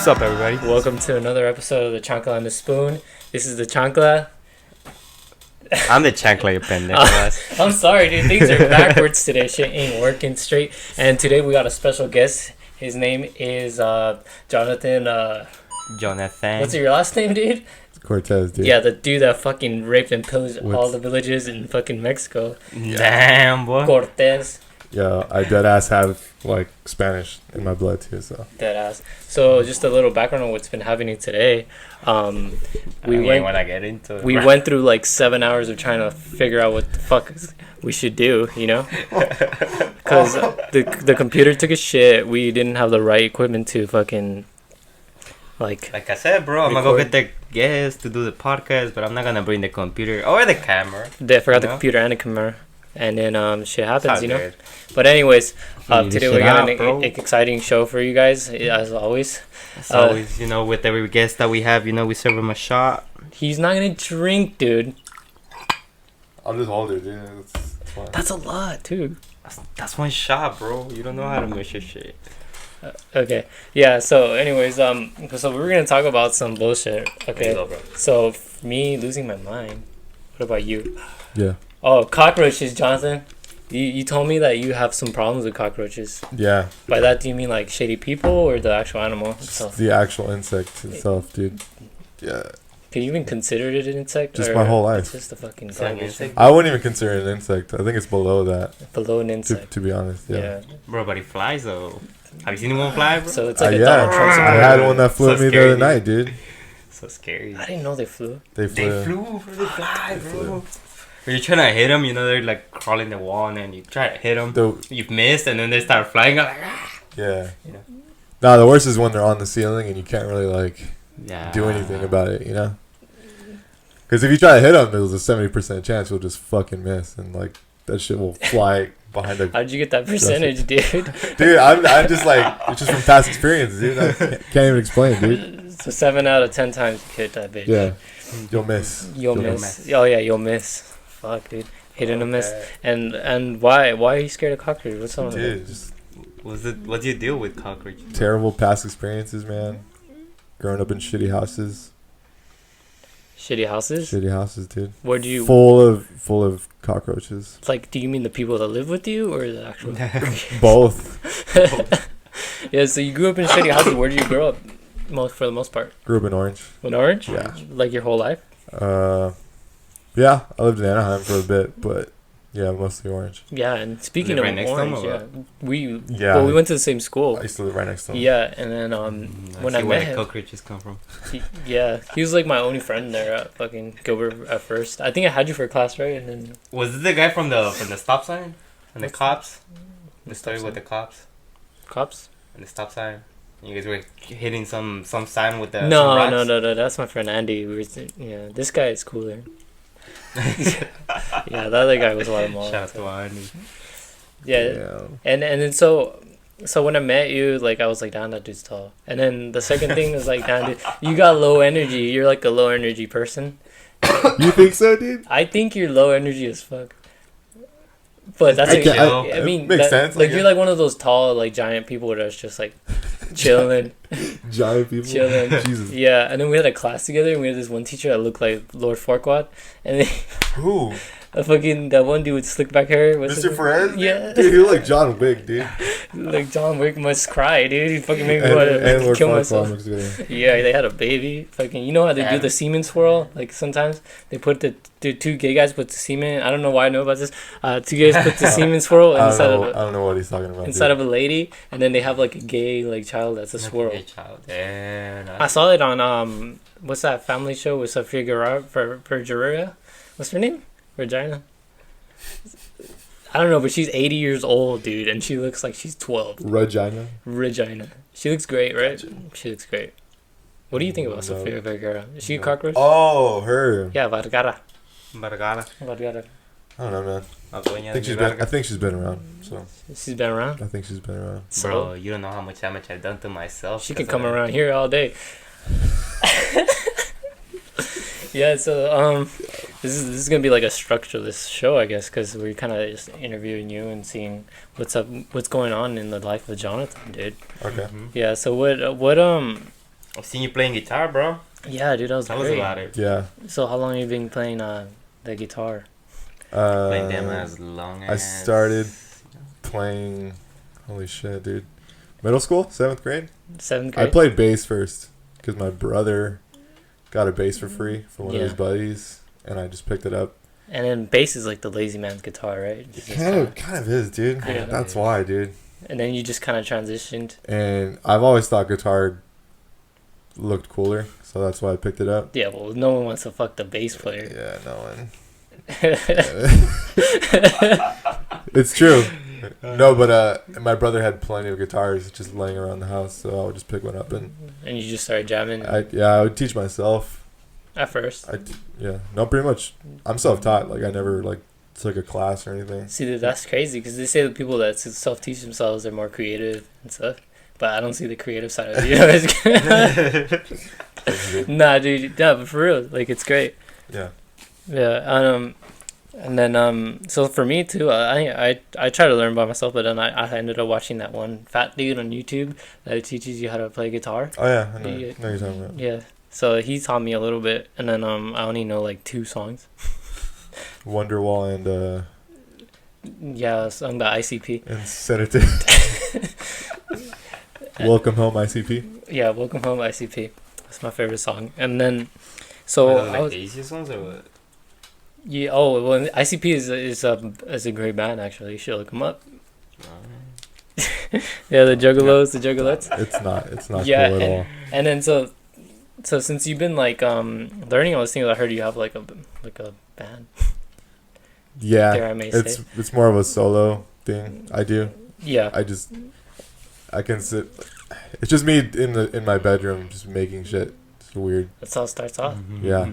What's up, everybody? Welcome to another episode of the Chancla and the Spoon. This is the Chancla. I'm the Chancla, you pendejo. I'm sorry, dude. Things are backwards today. Shit ain't working straight. And today we got a special guest. His name is Jonathon. Jonathon. What's your last name, dude? Cortez, dude. Yeah, the dude that fucking raped and pillaged all the villages in fucking Mexico. Damn, boy. Cortes. Yeah, I dead ass have like Spanish in my blood too, so. Dead ass. So just a little background on what's been happening today. We went through like 7 hours of trying to figure out what the fuck we should do, you know? Because the computer took a shit. We didn't have the right equipment to fucking like I said, bro, I'm gonna go get the guests to do the podcast, but I'm not gonna bring the computer or the camera. They forgot the computer and the camera. And then shit happens, you know. Good. But anyways, today we got an exciting show for you guys, as always. As always, you know, with every guest that we have, you know, we serve him a shot. He's not gonna drink, dude. I'm just older, dude. That's fine. That's a lot, too. That's one shot, bro. You don't know how to measure shit. Okay. Yeah. So, anyways, so we're gonna talk about some bullshit. Okay. Go, so me losing my mind. What about you? Yeah. Oh, cockroaches, Jonathan. You told me that you have some problems with cockroaches. Yeah. By that, do you mean like shady people or the actual animal itself? The actual insect itself, dude. Yeah. Can you even consider it an insect? Just my whole life. It's just a fucking insect. I wouldn't even consider it an insect. I think it's below that. Below an insect. To be honest, yeah. Bro, but it flies though. Have you seen one fly, bro? So it's like a Donald Trump. I had one that flew at me the other night, dude. So scary. I didn't know they flew. They fly, bro. When you're trying to hit them, you know, they're like crawling the wall, and then you try to hit them. You've missed, and then they start flying. Like, yeah. You know? No, the worst is when they're on the ceiling and you can't really, like, do anything about it, you know? Because if you try to hit them, there's a 70% chance you'll just fucking miss, and, like, that shit will fly behind the... How'd you get that percentage, dude? Dude, I'm just, like, it's just from past experience, dude. I can't even explain, dude. So 7 out of 10 times you hit that bitch. Yeah. You'll miss. You'll miss. Oh, yeah, you'll miss. Fuck, dude. Hitting a miss. And why are you scared of cockroaches? What's up with it? Just what do you deal with cockroaches? Terrible past experiences, man. Growing up in shitty houses. Shitty houses? Shitty houses, dude. Where do you... Full of cockroaches. Like, do you mean the people that live with you or the actual... Both. Yeah, so you grew up in shitty houses. Where did you grow up for the most part? Grew up in Orange. In Orange? Yeah. Like your whole life? Yeah, I lived in Anaheim for a bit, but yeah, mostly Orange. Yeah, and speaking of Orange, we went to the same school. I used to live right next to him. Yeah, and then when I met him, cockroaches come from. He was like my only friend there at fucking Gilbert at first. I think I had you for a class, right? And then was it the guy from the stop sign and the cops? The story with the cops. Cops. And the stop sign. You guys were hitting some sign with the no. That's my friend Andy. This guy is cooler. Yeah, the other guy was a lot more. Shout out to Andy. Yeah. And then so when I met you, like I was like, damn, that dude's tall. And then the second thing was like, damn, dude, you got low energy. You're like a low energy person. You think so, dude? I think you're low energy as fuck. But that's I mean, makes sense. Like you're like one of those tall, like giant people that's just like chilling. Giant people. Chilling. Jesus. Yeah, and then we had a class together, and we had this one teacher that looked like Lord Farquaad, and then who? That one dude with slick back hair. Mr. Perez? Yeah. Dude, he looked like John Wick, dude. Like John Wick must cry, dude. He fucking made me want to kill myself. Yeah, they had a baby. Fucking, you know how they do the semen swirl? Like sometimes they put the two gay guys put the semen. I don't know why I know about this. Two gays put the semen swirl inside of. I don't know what he's talking about. Inside of a lady, and then they have like a gay like child that's a swirl. Gay child. Yeah, I saw it on what's that family show with Sofia Vergara? What's her name? Regina? I don't know, but she's 80 years old, dude, and she looks like she's 12. Regina. She looks great, right? Gotcha. She looks great. What do you think about Sofia Vergara? Is she a cockroach? Oh, her. Yeah, Vergara. I don't know, man. I think she's been around. So. She's been around? I think she's been around. Bro, you don't know how much damage I've done to myself. She could come around here all day. Yeah, so this is gonna be like a structureless show, I guess, because we're kind of just interviewing you and seeing what's going on in the life of Jonathon, dude. Okay. Yeah. So I've seen you playing guitar, bro. Yeah, dude, that was Tell great. us about it. Yeah. So how long have you been playing the guitar? Playing them as long as... I started playing... Holy shit, dude. Middle school? 7th grade? 7th grade? I played bass first because my brother got a bass for free from one of his buddies, and I just picked it up. And then bass is like the lazy man's guitar, right? It kind of is, dude. Yeah. That's why, dude. And then you just kind of transitioned. And I've always thought guitar looked cooler, so that's why I picked it up. Yeah, well, no one wants to fuck the bass player. Yeah, no one. It's true. No, but my brother had plenty of guitars just laying around the house, so I would just pick one up and you just started jamming. I would teach myself At first. No, pretty much. I'm self-taught. Like I never like took a class or anything. See, dude, that's crazy because they say the people that self-teach themselves are more creative and stuff. But I don't see the creative side of you. Nah, dude. Nah, but for real, like it's great. Yeah. Yeah. And then so for me too, I try to learn by myself, but then I ended up watching that one fat dude on YouTube that teaches you how to play guitar. Oh yeah, I know you're talking about. Yeah. So he taught me a little bit, and then I only know like 2 songs. Wonderwall and yeah, song by ICP. and Sedative. Welcome Home ICP. Yeah, Welcome Home ICP. That's my favorite song. And then so I was the easiest ones or what? Yeah. Oh, well, ICP is a great band actually. You should look them up. Yeah, the Juggalos, the Juggalettes. It's not Yeah, cool at all. And then so since you've been like learning all these things, I heard you have like a band. Yeah, Dare I may say. it's more of a solo thing. I do. Yeah. I can sit. It's just me in my bedroom just making shit. It's weird. That's how it starts off. Yeah,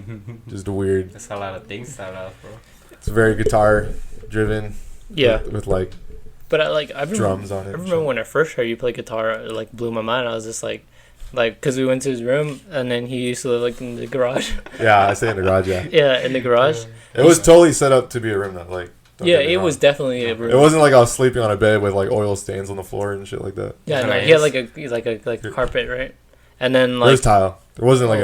just weird. That's how a lot of things start off, bro. It's very guitar driven. Yeah. With like. But I drums on it. I remember when I first heard you play guitar, it like blew my mind. I was just like, because we went to his room and then he used to live like in the garage. Yeah, I stay in the garage. Yeah. Yeah, in the garage. It was totally set up to be a room though. Like. Yeah, it was definitely a room. It wasn't like I was sleeping on a bed with like oil stains on the floor and shit like that. Yeah, no, he had like a carpet, right? And then like there was tile. There wasn't like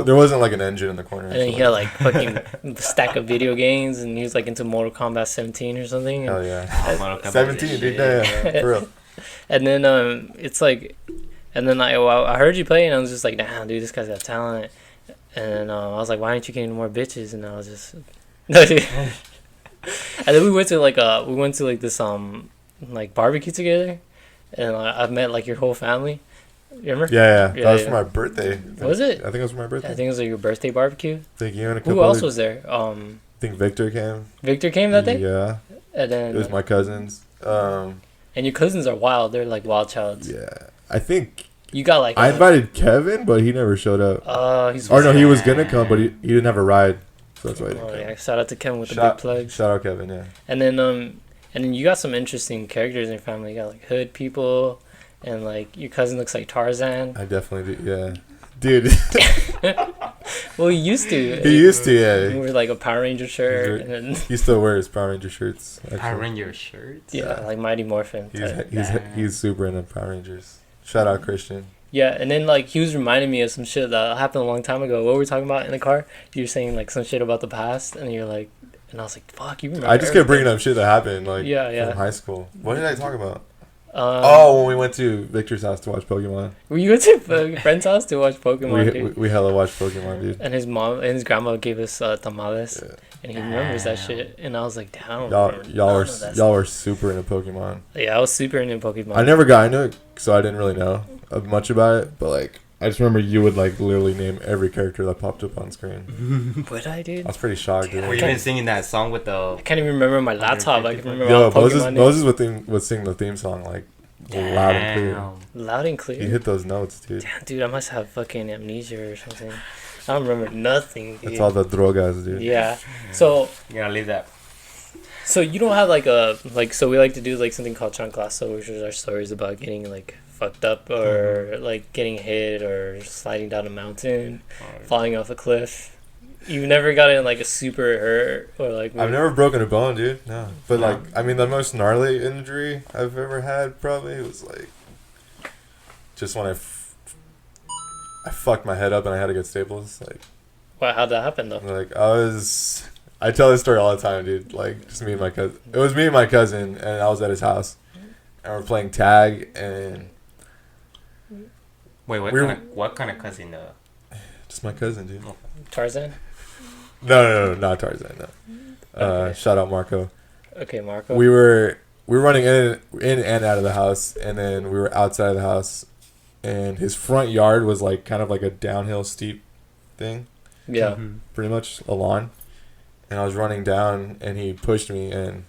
there wasn't like an engine in the corner. And then he had like fucking stack of video games, and he was like into Mortal Kombat 17 or something. Hell yeah, 17, dude. Yeah, for real. And then it's like, and then I heard you play, and I was just like, damn, dude, this guy's got talent. And I was like, why aren't you getting more bitches? And I was just, no, dude. And then we went to this like barbecue together, and I've met like your whole family. You remember? Yeah. That was for my birthday. Was it? I think it was for my birthday. I think it was like your birthday barbecue. Thank you. And a couple Who else was there? I think Victor came. Victor came that day? Yeah. And then it was my cousins. And your cousins are wild. They're like wild childs. Yeah. I think you got like I invited Kevin, but he never showed up. He was gonna come, but he didn't have a ride. So that's why he didn't come. Yeah, shout out to Kevin with the big plug. Shout out Kevin, yeah. And then you got some interesting characters in your family. You got like hood people, and like your cousin looks like Tarzan. I definitely do, yeah. Dude. Well, he used to. He used to, yeah. He wore like a Power Ranger shirt. And then he still wears Power Ranger shirts. Actually. Power Ranger shirts? Yeah, like Mighty Morphin. He's super into Power Rangers. Shout out Christian. Yeah, and then like he was reminding me of some shit that happened a long time ago. What were we talking about in the car? You were saying like some shit about the past, and you're like, and I was like, "Fuck, you remember?" I just kept bringing up shit that happened like from high school. What did I talk about? When we went to Victor's house to watch Pokemon. We went to a friend's house to watch Pokemon, dude. We hella watched Pokemon, dude. And his mom and his grandma gave us tamales, and he remembers that shit. And I was like, damn. Y'all were super into Pokemon. Yeah, I was super into Pokemon. I never got into it, so I didn't really know much about it. But like, I just remember you would like literally name every character that popped up on screen. Would I, dude? I was pretty shocked, dude. Were you even singing that song with the? I can't even remember my laptop. I can remember. Yo, Moses would sing the theme song like. Loud and clear. Loud and clear. He hit those notes, dude. Damn, dude, I must have fucking amnesia or something. I don't remember nothing, dude. It's all the drogas, dude. Yeah. So you gotta leave that. So you don't have so we like to do like something called Chancla, which is our stories about getting like fucked up or like getting hit or sliding down a mountain, falling off a cliff. You've never gotten like a super hurt or like. I've never broken a bone, dude. No, but like I mean, the most gnarly injury I've ever had probably was like just when I fucked my head up and I had to get staples. Like, well, how'd that happen though? Like I tell this story all the time, dude. Like, just me and my cousin. It was me and my cousin, and I was at his house, and we're playing tag. And wait, what kind of cousin? Just my cousin, dude. Tarzan? No, not Tarzan. No. Okay. Shout out Marco. Okay, Marco. We were running in and out of the house, and then we were outside of the house, and his front yard was like kind of like a downhill steep thing. Yeah. Mm-hmm. Pretty much a lawn. And I was running down, and he pushed me, and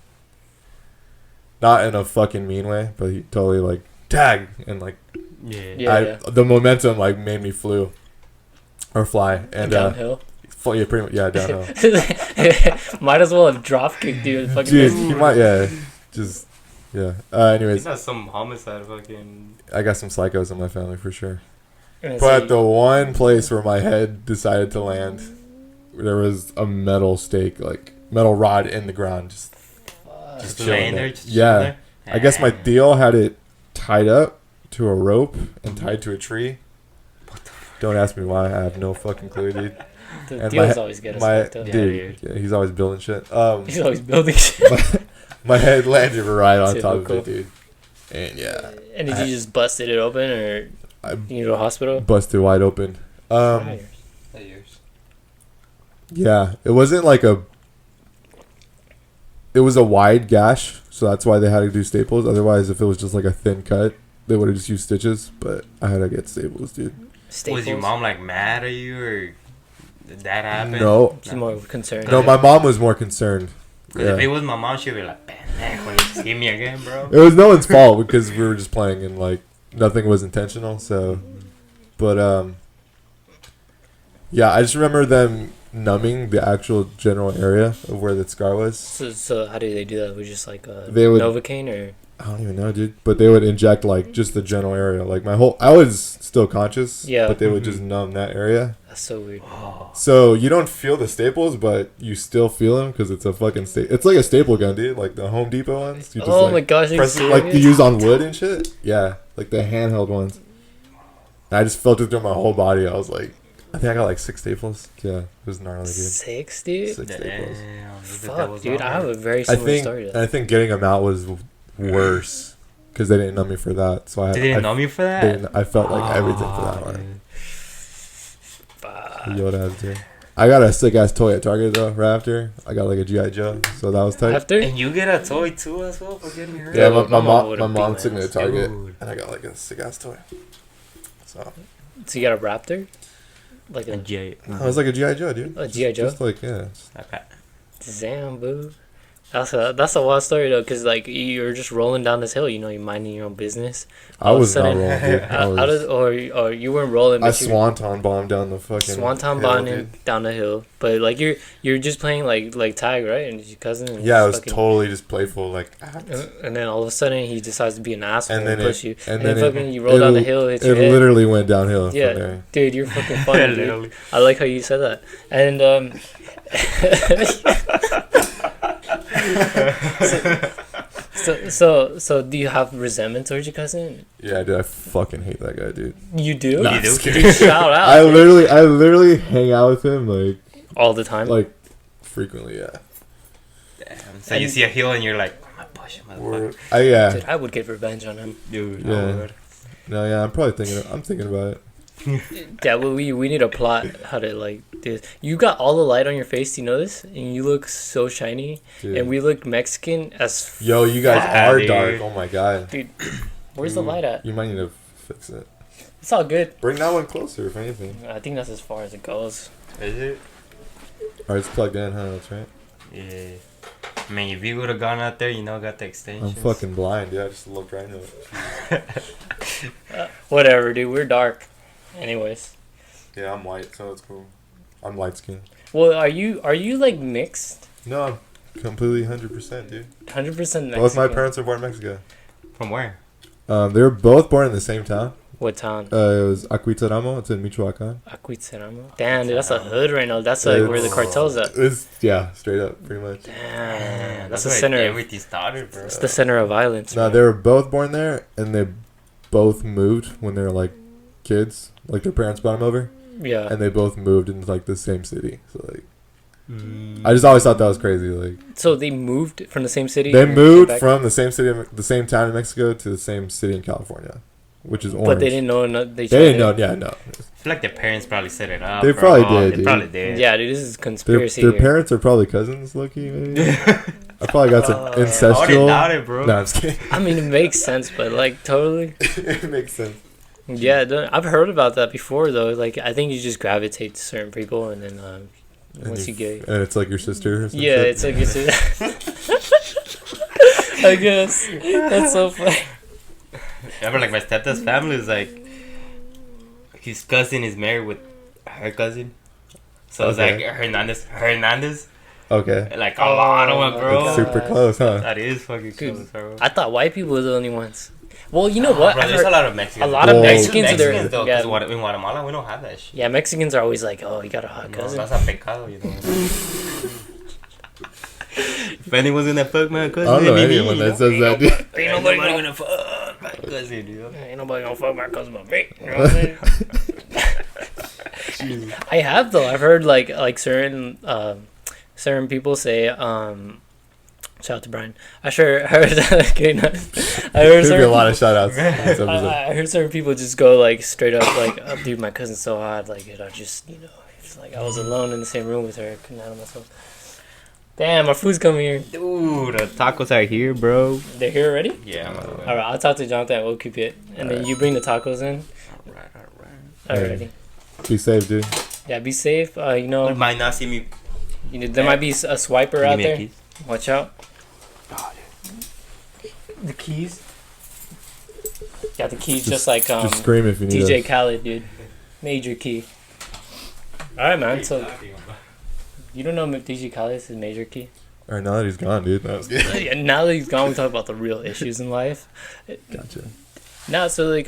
not in a fucking mean way, but he totally like tag, and like the momentum like made me fly and downhill. Yeah, pretty much. Yeah, downhill. Might as well have drop kicked you. Dude, he might. Yeah, just yeah. Anyways, he's not some homicide fucking. I got some psychos in my family for sure. But the one place where my head decided to land, there was a metal stake, like metal rod in the ground, just laying there. Yeah, I guess my deal had it tied up to a rope and tied to a tree. Don't ask me why. I have no fucking clue, dude. The deals always get us fucked up. Dude, yeah, he's always building shit. He's always building shit. My head landed right on top of it, dude. And yeah. And did you just busted it open, or you go to a hospital? Busted wide open. Yeah, it wasn't like it was a wide gash, so that's why they had to do staples. Otherwise, if it was just like a thin cut, they would have just used stitches. But I had to get staples, dude. Was your mom like mad at you, or did that happen? No. She's more concerned. No, my mom was more concerned. Because if it was my mom, she'd be like, "Pendejo, you just hit me again, bro." It was no one's fault because we were just playing and like nothing was intentional. So, but yeah, I just remember them numbing the actual general area of where the scar was. So how do they do that? Was just like Novocaine, or I don't even know, dude. But they would inject like just the general area, like I was still conscious. Yeah. But they would just numb that area. That's so weird. So you don't feel the staples, but you still feel them because it's a fucking It's like a staple gun, dude. Like the Home Depot ones. You just, my gosh! press it, like you use on wood and shit. Yeah, like the handheld ones. And I just felt it through my whole body. I was like, I think I got like 6 staples. Yeah, it was gnarly, dude. 6, dude. 6 staples. Fuck, dude. I have a very similar story. I think getting them out was worse because they didn't numb me for that. So they didn't numb you for that. I felt like everything for that one. Yoda has too. I got a sick ass toy at Target though. Right after I got like a GI Joe, so that was tight. After and you get a toy too as well for getting hurt. Yeah, my mom took me to Target, and I got like a sick ass toy. So you got a Raptor, like a GI. I was like a GI Joe, dude. A GI Joe. Just like yeah. Okay. Damn, boo. That's a wild story though, because like you're just rolling down this hill, you're minding your own business. I was not rolling, dude. Or you weren't rolling. But I swanton bombed down the fucking bombing down the hill, but like you're just playing like tag, right? And your cousin. And it was totally just playful, like. And then all of a sudden he decides to be an asshole and push you, and then fucking you roll down the hill. It literally went downhill. Yeah, from there. Dude, you're fucking funny. Dude. I like how you said that, and So do you have resentment towards your cousin? Yeah, dude, I fucking hate that guy, dude. You do? Nah, you do? Dude, shout out. I literally hang out with him like all the time, like frequently. Yeah. Damn. So you see a heel and you're like, I'm gonna push him, motherfucker. Dude, I would get revenge on him. Dude, yeah. No, yeah, I'm thinking about it. Yeah, well, we need a plot how to like do this. You got all the light on your face, you know this, and you look so shiny, dude. And we look Mexican as yo, you guys are dude. Dark. Oh my god, dude, where's the light at? You might need to fix it. It's all good. Bring that one closer, if anything. I think that's as far as it goes. Is it? Alright, it's plugged in, huh? That's right. Yeah. I mean, if you would have gone out there, got the extension. I'm fucking blind, yeah. I just looked right into it. Whatever, dude. We're dark. Anyways. Yeah, I'm white, so it's cool. I'm light skinned. Well, are you like mixed? No, I'm completely 100%, dude. 100% Mexican. Both my parents were born in Mexico. From where? They were both born in the same town. What town? It was Acuitzeramo. It's in Michoacan. Acuitzeramo. Damn, dude, that's a hood right now. That's like where the cartel's at. Yeah, straight up, pretty much. Damn, that's the center. Everything started, bro. It's the center of violence. No, they were both born there, and they both moved when they were like kids. Like their parents brought them over. Yeah. And they both moved into like the same city. So like, I just always thought that was crazy. Like, so they moved from the same city. They moved from the same city, the same town in Mexico, to the same city in California, which is Orange. But they didn't know. They didn't know. Yeah, no. I feel like their parents probably set it up. They probably did. They probably did. Yeah, dude, this is conspiracy. Their parents are probably cousins, Loki. Maybe. I probably got some incestual. I wouldn't doubt it, bro. No, I'm just kidding. I mean, it makes sense, but like totally. It makes sense. Yeah, I've heard about that before though. Like, I think you just gravitate to certain people, and then once you get, and it's like your sister. Or some yeah, shit. it's like your sister. I guess that's so funny. Yeah, but like my stepdad's family is like, his cousin is married with her cousin, so it's like Hernandez. Okay. Like a lot of them, bro. That's super close, huh? That is fucking close, bro. I thought white people were the only ones. Well, you know what? Bro, there's a lot of Mexicans. A lot of Mexicans are there. Though, yeah. In Guatemala, we don't have that shit. Yeah, Mexicans are always like, oh, you got a hot cousin. That's a pecado, you know. If anyone's gonna fuck my cousin, I don't know anyone that says that, dude. Ain't nobody gonna fuck my cousin, dude. Ain't nobody gonna fuck my cousin but me. You know what I'm saying? I have though. I've heard like certain people say shout out to Brian. I sure heard okay, nice. I heard There'd be a lot of shout outs. I heard certain people just go like straight up like, oh, dude, my cousin's so hot, like I just it's like I was alone in the same room with her, I couldn't handle myself. Damn, our food's coming here. Dude, the tacos are here, bro. They're here already? Yeah. Alright, I'll talk to Jonathon, we'll keep it. And then you bring the tacos in. Alrighty. Be safe, dude. Yeah, be safe. You might not see me. There might be a swiper out there. Watch out. Oh, the keys. Got the keys just like just scream if you need DJ us. Khaled, dude. Major key. Alright, man. So you don't know DJ Khaled is major key? Alright, now that he's gone, dude. That was good. Yeah, now that he's gone, we talk about the real issues in life. Gotcha. Now, so like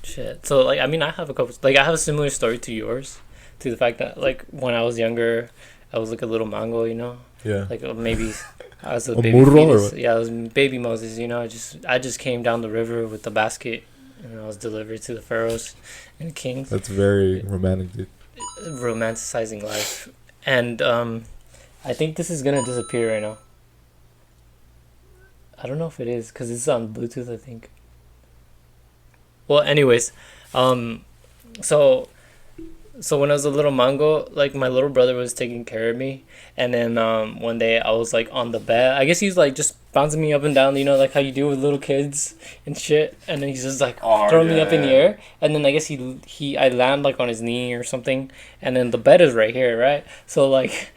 shit. So like I mean, I have a similar story to yours, to the fact that like when I was younger, I was like a little mango, you know. Yeah. Like maybe I was a baby fetus. Or what? Yeah, I was baby Moses, you know. I just came down the river with the basket, and I was delivered to the pharaohs and the kings. That's very romantic, dude. Romanticizing life, and I think this is gonna disappear right now. I don't know if it is because it's on Bluetooth, I think. Well, anyways, so when I was a little mango, like my little brother was taking care of me, and then one day I was like on the bed. I guess he was like just bouncing me up and down, you know, like how you do with little kids and shit. And then he's just like throwing me up in the air, and then I guess I land like on his knee or something, and then the bed is right here, right? So like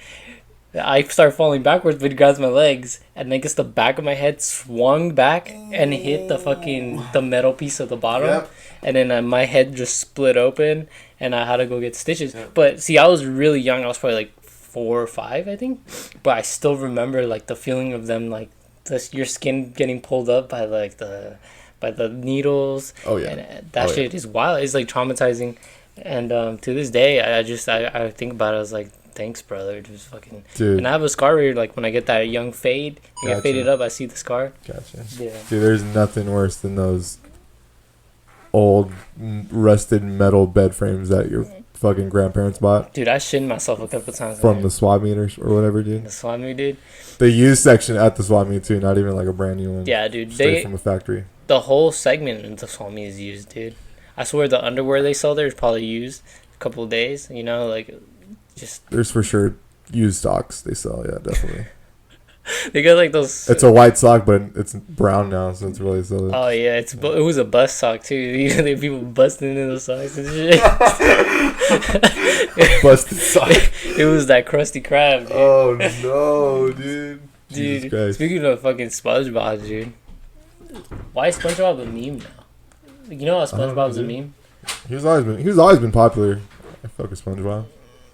I start falling backwards, but he grabs my legs, and I guess the back of my head swung back and hit the metal piece of the bottom. Yep. And then my head just split open, and I had to go get stitches. Yep. But see, I was really young. I was probably like 4 or 5, I think. But I still remember like the feeling of them, like your skin getting pulled up by like the needles. Oh yeah. And that shit is wild. It's like traumatizing. And to this day, I think about it. I was like, thanks, brother. Just fucking. Dude. And I have a scar here. Like when I get that young fade, I get faded up. I see the scar. Gotcha. Yeah. Dude, there's nothing worse than those old rusted metal bed frames that your fucking grandparents bought. Dude, I shitted myself a couple times from the swap meeters or whatever, dude. The swap meet, dude. The used section at the swap meet too, not even like a brand new one. Yeah, dude. Straight from a factory. The whole segment of the swap meet is used, dude. I swear the underwear they sell there is probably used a couple of days. You know, like just. There's for sure used socks they sell. Yeah, definitely. They got like those. It's a white sock, but it's brown now, so it's really silly. Oh yeah, it was a bust sock too. There were people busting into the socks and shit. Busted sock. It was that Krusty Krab, dude. Oh no, dude. Dude, speaking of fucking SpongeBob, dude, why is SpongeBob a meme now? You know how SpongeBob's a meme? He's always been popular. I fuck with SpongeBob.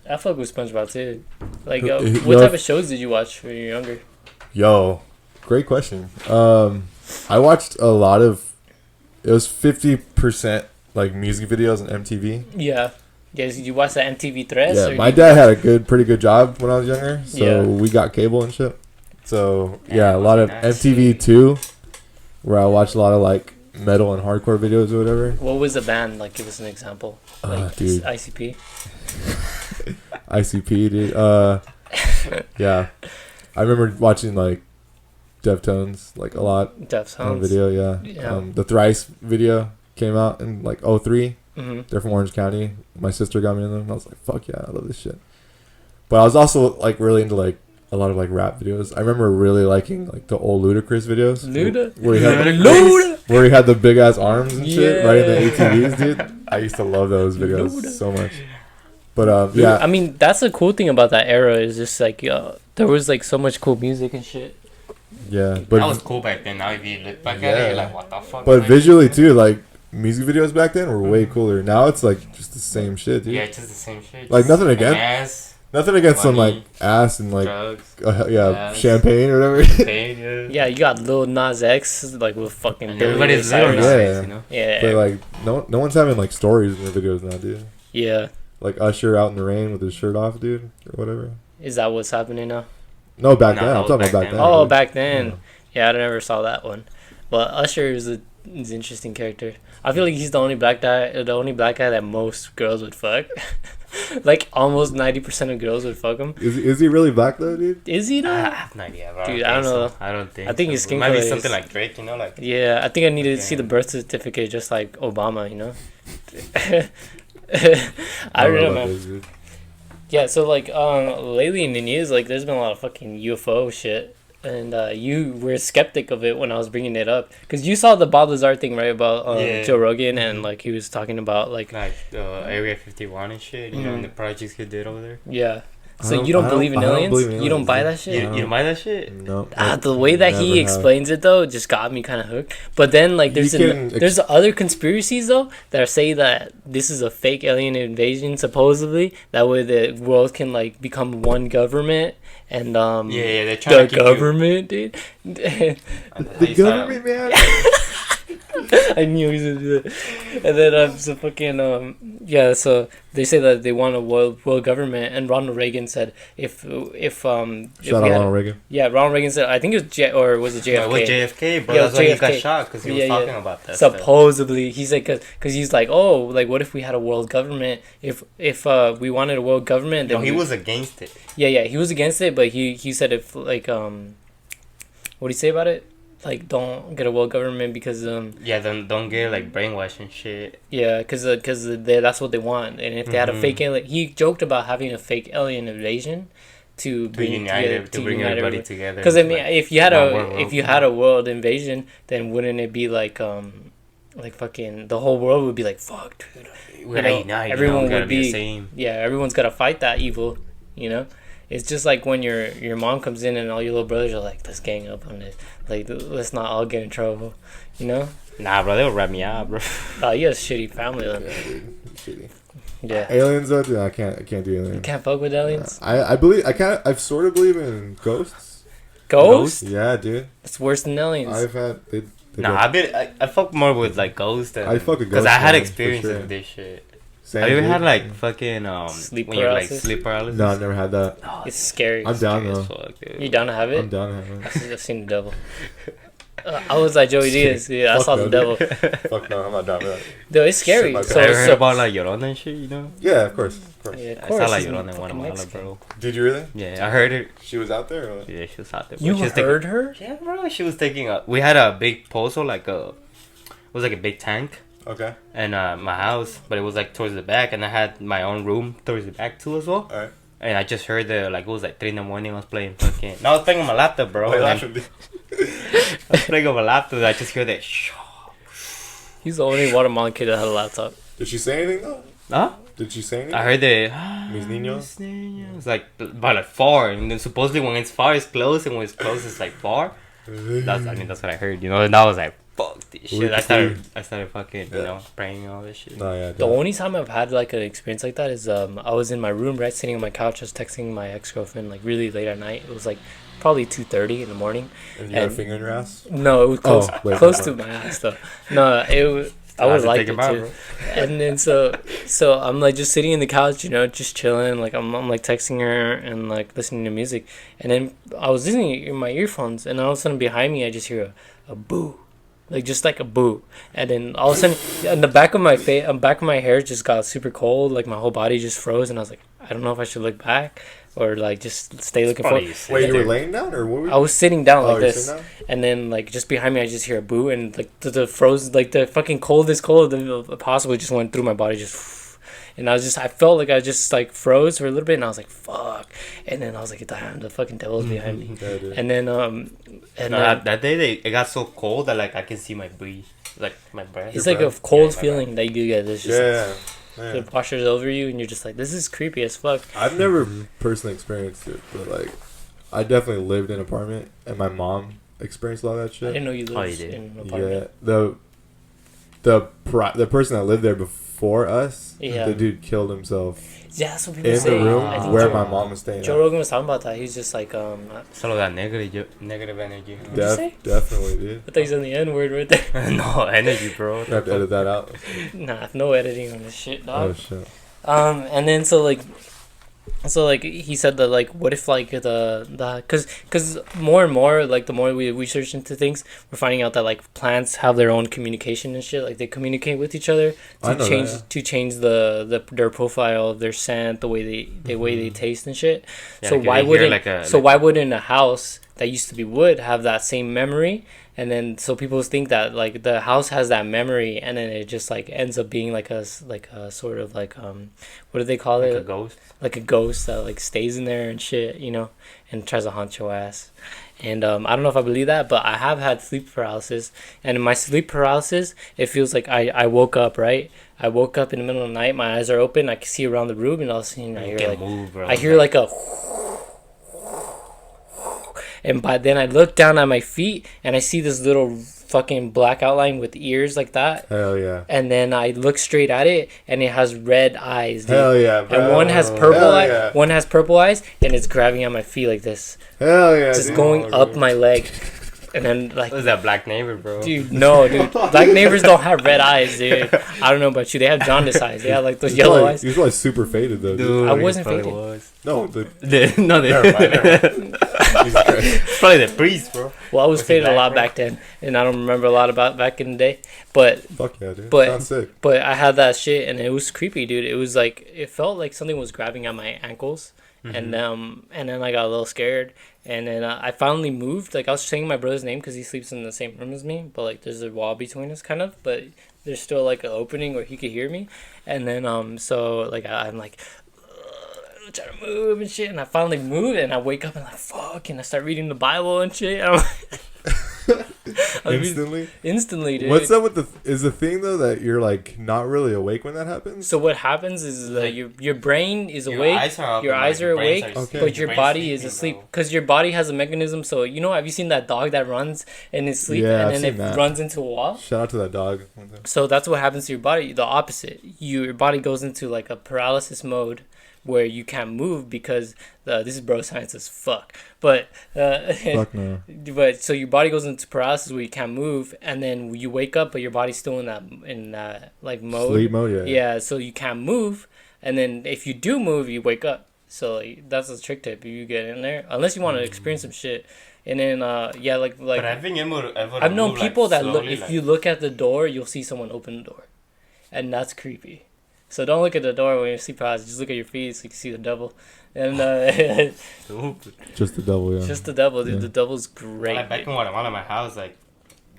I fuck with SpongeBob too. Like, what type of shows did you watch when you were younger? Yo, great question. I watched a lot of. It was 50% like music videos on MTV. Yeah. Did you watch that MTV Tres? Yeah, my dad had a pretty good job when I was younger, so we got cable and shit. So yeah, a lot of MTV 2, where I watched a lot of like metal and hardcore videos or whatever. What was the band? Like, give us an example. Like, dude. ICP. ICP, dude. Yeah. I remember watching like Deftones like a lot. Deftones. On video, yeah. The Thrice video came out in like 03. Mm-hmm. They're from Orange County. My sister got me in them. I was like, fuck yeah, I love this shit. But I was also like really into like a lot of like rap videos. I remember really liking like the old Ludacris videos. Where he had the big ass arms and shit right in the ATVs, dude. I used to love those videos so much. But yeah. I mean, that's the cool thing about that era is just like there was like so much cool music and shit. Yeah, but that was cool back then. Now if you look back at it, you're like, what the fuck? But visually too, like music videos back then were way cooler. Now it's like just the same shit, dude. Yeah, it's just the same shit. Like nothing against some like ass and like drugs, champagne or whatever. Champagne, yeah, you got Lil Nas X like with fucking everybody's Lil Nas X, you know. Yeah. But like no one's having like stories in their videos now, dude. Yeah. Like Usher out in the rain with his shirt off, dude, or whatever. Is that what's happening now? No, back then. I'm talking about back then. Oh, back then. Yeah, I never saw that one. But Usher is an interesting character. I feel like he's the only black guy that most girls would fuck. Like almost 90% of girls would fuck him. Is he really black though, dude? Is he though? I have no idea. Dude, I don't know. So. I don't think. I think so. his skin might color be something like Drake, you know, like. Yeah, I think I need to see the birth certificate, just like Obama, you know. I don't know, man. Yeah, so like lately in the news, like there's been a lot of fucking UFO shit, and you were a skeptic of it when I was bringing it up, because you saw the Bob Lazar thing, right, about Joe Rogan, and like he was talking about like Area 51 and shit, you know, and the projects he did over there. Yeah. So you don't believe in aliens? You don't buy that shit? You don't buy that shit? No. The way that he explains it though just got me kind of hooked. But then like there's other conspiracies though that say that this is a fake alien invasion supposedly. That way the world can like become one government and they're trying to government, dude. The government, man. I knew he was gonna do that. And then so fucking so they say that they want a world government, and Ronald Reagan said if Ronald Reagan. Yeah, Ronald Reagan said, I think it was was it JFK? No, it was JFK, bro. That's why he got shot, because he was talking about that. Supposedly, he said because he's like, oh, like what if we had a world government? If we wanted a world government, then he was against it. Yeah, he was against it, but he said if like what do you say about it? Like, don't get a world government because then don't get like brainwashed and shit. Yeah, because that's what they want, and if they had a fake alien, he joked about having a fake alien invasion to bring everybody together. Because I mean, if you had a world invasion, then wouldn't it be like fucking the whole world would be like, fuck, dude. Everyone would be the same. Yeah, everyone's gotta fight that evil, you know. It's just like when your mom comes in and all your little brothers are like, let's gang up on it. Like, let's not all get in trouble, you know? Nah, bro, they'll wrap me out, bro. Oh, you have a shitty family, then. Yeah, dude. Shitty. Yeah. Aliens, though, dude, I can't do aliens. You can't fuck with aliens? I sort of believe in ghosts. Ghosts? Yeah, dude. It's worse than aliens. I fuck more with, like, ghosts. I fuck with ghosts. Because I had experience with this shit. Have you ever had like fucking sleep when you're like sleep paralysis? No, I've never had that. Oh, it's scary. I'm down though. Fuck, you down to have it? I'm down to have it. I've seen the devil. I was like Joey Diaz. Yeah, I saw the devil. Fuck no, I'm not down with that. Dude, it's scary. Have you heard about like Llorona and shit? You know? Yeah, of course. Yeah, I saw like Llorona one while, bro. Did you really? Yeah, I heard it. She was out there. Or what? Yeah, she was out there. You heard her? Yeah, bro. She was taking we had a big pozo, it was like a big tank. Okay. And my house, but it was like towards the back, and I had my own room towards the back too as well. Alright. And I just heard it was like 3 in the morning. I was playing fucking. No, I was playing on my laptop, bro. I was playing on my laptop. I just heard that. He's the only Guatemalan kid that had a laptop. Did she say anything though? Huh? Did she say anything? I heard that. Mis niños. It's like by like far, and then supposedly when it's far, it's close, and when it's close, it's like far. That's what I heard. You know, and I was like, fuck this shit. I started fucking, praying and all this shit. No, yeah, the only time I've had like an experience like that is I was in my room, right, sitting on my couch, I was texting my ex-girlfriend like really late at night. It was like probably 2:30 in the morning. And you had a finger in your ass? No, it was close to my ass though. No, it was. I would like it too. Bro. And then so I'm like just sitting in the couch, just chilling. Like I'm like texting her and like listening to music. And then I was listening in my earphones, and all of a sudden behind me I just hear a boo. like just like a boo. And then all of a sudden, on the back of my face, on back of my hair just got super cold. Like my whole body just froze, and I was like, I don't know if I should look back or like just stay looking forward. Wait, you were laying down or what? I was sitting down like this, and then like just behind me, I just hear a boo, and like the froze, like the fucking coldest cold possibly just went through my body, just. And I felt like I just like froze for a little bit, and I was like, "Fuck!" And then I was like, "Damn, the fucking devil's behind me." And then that day it got so cold that like I can see my breath, like my breath. It's like a cold feeling that you get. It's just yeah. It washes over you, and you're just like, "This is creepy as fuck." I've never personally experienced it, but like, I definitely lived in an apartment, and my mom experienced all that shit. I didn't know you lived in an apartment. Yeah, the person that lived there before us, the dude killed himself. Yeah, that's what people in say. the room where my mom was staying. Joe Rogan was talking about that. He's just like, Solo that negative energy. What'd you say? Definitely, dude. I thought you said the N word right there. No, energy, bro. I have to edit that out. Nah, no editing on this shit, dog. Oh shit. And then so like he said that like what if like the because more and more like the more we research into things, we're finding out that like plants have their own communication and shit. Like they communicate with each other to change their profile, their scent, the way they taste and shit. Yeah, so why wouldn't a house that used to be wood have that same memory? And then so people think that like the house has that memory, and then it just like ends up being like a sort of like what do they call it? A ghost. Like a ghost that like stays in there and shit, you know, and tries to haunt your ass. And I don't know if I believe that, but I have had sleep paralysis, and in my sleep paralysis, it feels like I woke up, right? I woke up in the middle of the night, my eyes are open, I can see around the room, and all of a sudden I hear like a. And by then I look down at my feet and I see this little fucking black outline with ears like that. Hell yeah. And then I look straight at it and it has red eyes, dude. Hell yeah, bro. And one has purple eyes and it's grabbing at my feet like this. Hell yeah. Just going up my leg. And then like, what is that, black neighbor, bro? Dude, no, dude. Black neighbors don't have red eyes, dude. I don't know about you. They have jaundice eyes. They have like those yellow eyes. You're like super faded though, dude. I wasn't faded. No, never mind. Probably the priest, bro. Well, I was faded a lot back then, and I don't remember a lot about back in the day. But fuck yeah, dude. Sounds sick. But I had that shit, and it was creepy, dude. It was like it felt like something was grabbing at my ankles, and then I got a little scared, and then I finally moved. Like I was saying my brother's name because he sleeps in the same room as me, but like there's a wall between us, kind of. But there's still like an opening where he could hear me, and then so like I'm like. Trying to move and shit, and I finally move, and I wake up and I'm like fuck, and I start reading the Bible and shit. I'm like, instantly, dude. What's up with is the thing though that you're like not really awake when that happens? So what happens is that your brain is awake, your eyes are awake, but your body is asleep because your body has a mechanism. So you know, have you seen that dog that runs in his sleep and then it runs into a wall? Shout out to that dog. So that's what happens to your body. The opposite. Your body goes into like a paralysis mode, where you can't move because this is bro science as fuck. But fuck no. But so your body goes into paralysis where you can't move, and then you wake up, but your body's still in that like mode. Sleep mode, yeah. Yeah, so you can't move, and then if you do move, you wake up. So like, that's a trick tip. You get in there, unless you want to experience some shit. And then like. But I think I've known people that look. If you look at the door, you'll see someone open the door, and that's creepy. So don't look at the door when you're sleep paralysis. Just look at your feet so you can see the devil. And just the devil, yeah. Just the devil, dude. Yeah. The devil's great. Back in Guatemala, my house, like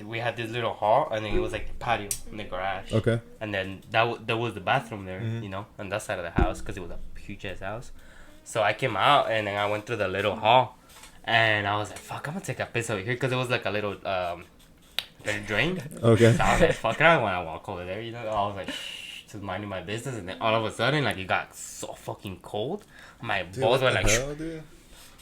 we had this little hall, and then it was like the patio in the garage. Okay. And then there was the bathroom there, you know, on that side of the house because it was a huge ass house. So I came out and then I went through the little hall, and I was like, "Fuck, I'm gonna take a piss over here," because it was like a little drain. Okay. So I was like, "Fuck it," I want to walk over there, you know. I was like. Just minding my business, and then all of a sudden, like, it got so fucking cold. My balls were like, hell, dude?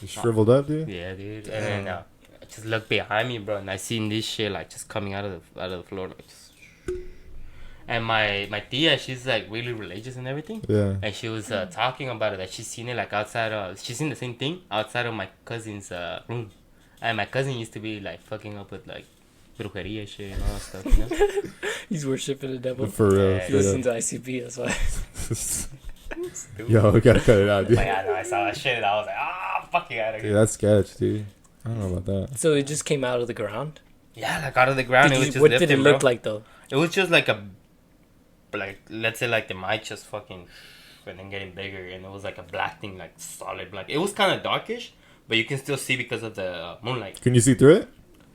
You shriveled up, dude. Yeah, dude. Damn. And then I just looked behind me, bro, and I seen this shit like just coming out of the floor, like. Just... And my tia, she's like really religious and everything. Yeah. And she was talking about it, that she's seen it like outside. She's seen the same thing outside of my cousin's room, and my cousin used to be like fucking up with like. Brujeria shit and all that stuff, you know? He's worshiping the devil. For real. He listens to ICP, that's why. Yo, we gotta cut it out, dude. Like, I know, I saw that shit and I was like, fuck you out of here. Dude, that's sketch, dude. I don't know about that. So it just came out of the ground? Yeah, like out of the ground. What did it look like though? It was just like let's say like the mic just fucking, and then getting bigger, and it was like a black thing, like solid black. It was kind of darkish, but you can still see because of the moonlight. Can you see through it?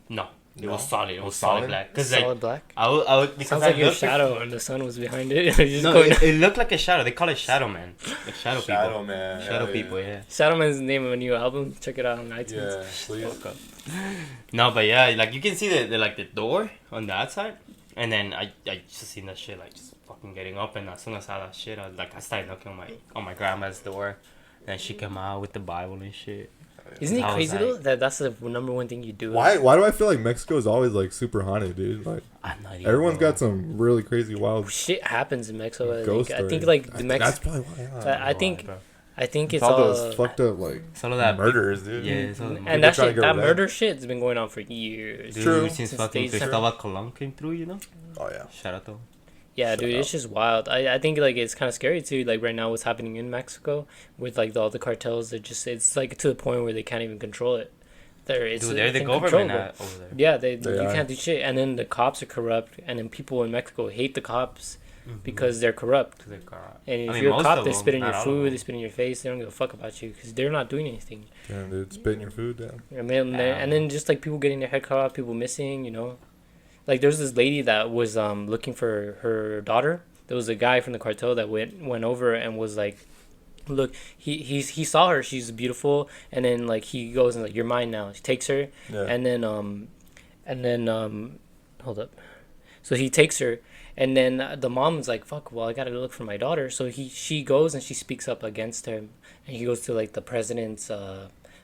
No. It was solid. It was solid black. Solid black. I would because sounds like your shadow and the sun was behind it. It looked like a shadow. They call it Shadow Man. Like Shadow People. Man. Shadow People. Yeah. Shadow Man's the name of a new album. Check it out on iTunes. Yeah, please. No, but yeah, like you can see the door on the outside, and then I just seen that shit like just fucking getting up, and as soon as I saw that shit, I started knocking on my grandma's door, and she came out with the Bible and shit. Isn't it crazy though that's the number one thing you do? Why do I feel like Mexico is always like super haunted, dude? Like everyone's got some really crazy wild shit happens in Mexico. I think like the that's probably why. I think it's all those fucked up like some of that murders, dude. Yeah, and that murder shit's been going on for years. Dude, true. Since fucking Cristobal Colon came through, you know. Oh yeah. Shout out though. Yeah, dude, it's just wild. I think like it's kind of scary too. Like right now, what's happening in Mexico with like all the cartels? It's like to the point where they can't even control it. They're the government over there. Yeah, you can't do shit. And then the cops are corrupt, and then people in Mexico hate the cops because they're corrupt. And if you're a cop, they spit in your food, they spit in your face. They don't give a fuck about you because they're not doing anything. Yeah, dude, spitting your food down. And then just like people getting their head cut off, people missing, you know. Like there's this lady that was looking for her daughter. There was a guy from the cartel that went over and was like, look, he saw her, she's beautiful, and then like he goes and like, you're mine now. He takes her, and then hold up. So he takes her, and then the mom's like, fuck, well I gotta look for my daughter. So she goes and she speaks up against him, and he goes to like the president's